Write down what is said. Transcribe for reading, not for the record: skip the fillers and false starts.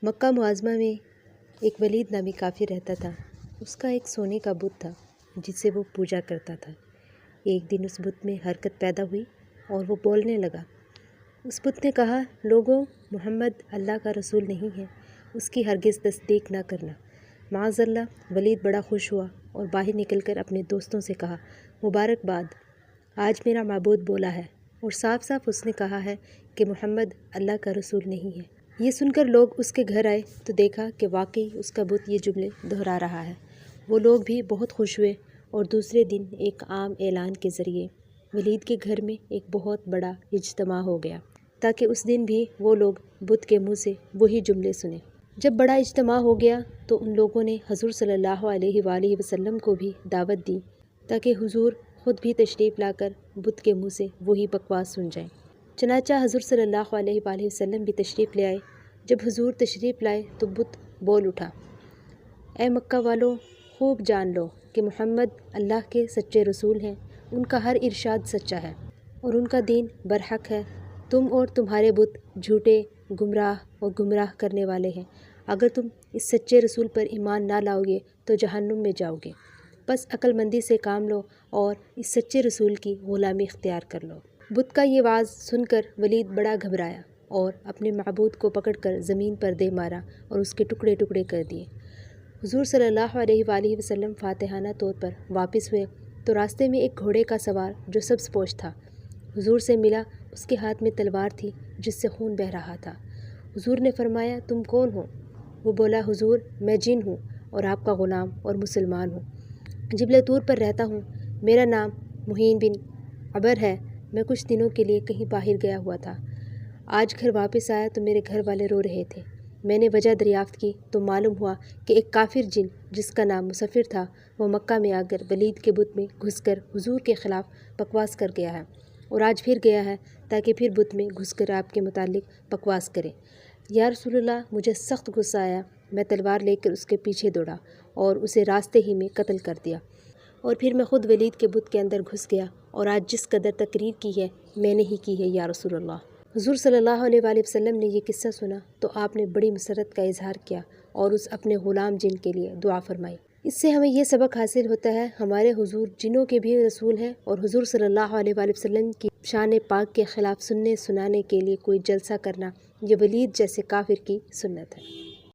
مکہ معظمہ میں ایک ولید نامی کافر رہتا تھا۔ اس کا ایک سونے کا بت تھا جس سے وہ پوجا کرتا تھا۔ ایک دن اس بت میں حرکت پیدا ہوئی اور وہ بولنے لگا۔ اس بت نے کہا، لوگوں، محمد اللہ کا رسول نہیں ہے، اس کی ہرگز تصدیق نہ کرنا۔ معاذ اللہ۔ ولید بڑا خوش ہوا اور باہر نکل کر اپنے دوستوں سے کہا، مبارکباد، آج میرا معبود بولا ہے اور صاف صاف اس نے کہا ہے کہ محمد اللہ کا رسول نہیں ہے۔ یہ سن کر لوگ اس کے گھر آئے تو دیکھا کہ واقعی اس کا بت یہ جملے دہرا رہا ہے۔ وہ لوگ بھی بہت خوش ہوئے اور دوسرے دن ایک عام اعلان کے ذریعے ولید کے گھر میں ایک بہت بڑا اجتماع ہو گیا تاکہ اس دن بھی وہ لوگ بت کے منہ سے وہی جملے سنیں۔ جب بڑا اجتماع ہو گیا تو ان لوگوں نے حضور صلی اللہ علیہ وآلہ وسلم کو بھی دعوت دی تاکہ حضور خود بھی تشریف لا کر بت کے منہ سے وہی بکواس سن جائیں۔ چنانچہ حضور صلی اللہ علیہ وآلہ وسلم بھی تشریف لے آئے۔ جب حضور تشریف لائے تو بت بول اٹھا، اے مکہ والو، خوب جان لو کہ محمد اللہ کے سچے رسول ہیں، ان کا ہر ارشاد سچا ہے اور ان کا دین برحق ہے۔ تم اور تمہارے بت جھوٹے، گمراہ اور گمراہ کرنے والے ہیں۔ اگر تم اس سچے رسول پر ایمان نہ لاؤ گے تو جہنم میں جاؤ گے۔ بس عقل مندی سے کام لو اور اس سچے رسول کی غلامی اختیار کر لو۔ بت کا یہ واز سن کر ولید بڑا گھبرایا اور اپنے معبود کو پکڑ کر زمین پر دے مارا اور اس کے ٹکڑے ٹکڑے کر دیے۔ حضور صلی اللہ علیہ وآلہ وسلم فاتحانہ طور پر واپس ہوئے تو راستے میں ایک گھوڑے کا سوار جو سبز پوش تھا حضور سے ملا۔ اس کے ہاتھ میں تلوار تھی جس سے خون بہہ رہا تھا۔ حضور نے فرمایا، تم کون ہو؟ وہ بولا، حضور، میں جن ہوں اور آپ کا غلام اور مسلمان ہوں۔ جبل طور پر رہتا ہوں۔ میرا نام معین بن عبر ہے۔ میں کچھ دنوں کے لیے کہیں باہر گیا ہوا تھا۔ آج گھر واپس آیا تو میرے گھر والے رو رہے تھے۔ میں نے وجہ دریافت کی تو معلوم ہوا کہ ایک کافر جن جس کا نام مسفر تھا وہ مکہ میں آ کر ولید کے بت میں گھس کر حضور کے خلاف بکواس کر گیا ہے اور آج پھر گیا ہے تاکہ پھر بت میں گھس کر آپ کے متعلق بکواس کرے۔ یا رسول اللہ، مجھے سخت غصہ آیا۔ میں تلوار لے کر اس کے پیچھے دوڑا اور اسے راستے ہی میں قتل کر دیا اور پھر میں خود ولید کے بت کے اندر گھس گیا اور آج جس قدر تقریر کی ہے میں نے ہی کی ہے یا رسول اللہ۔ حضور صلی اللہ علیہ وآلہ وسلم نے یہ قصہ سنا تو آپ نے بڑی مسرت کا اظہار کیا اور اس اپنے غلام جن کے لیے دعا فرمائی۔ اس سے ہمیں یہ سبق حاصل ہوتا ہے، ہمارے حضور جنوں کے بھی رسول ہیں اور حضور صلی اللہ علیہ وآلہ وسلم کی شان پاک کے خلاف سننے سنانے کے لیے کوئی جلسہ کرنا یہ ولید جیسے کافر کی سنت ہے۔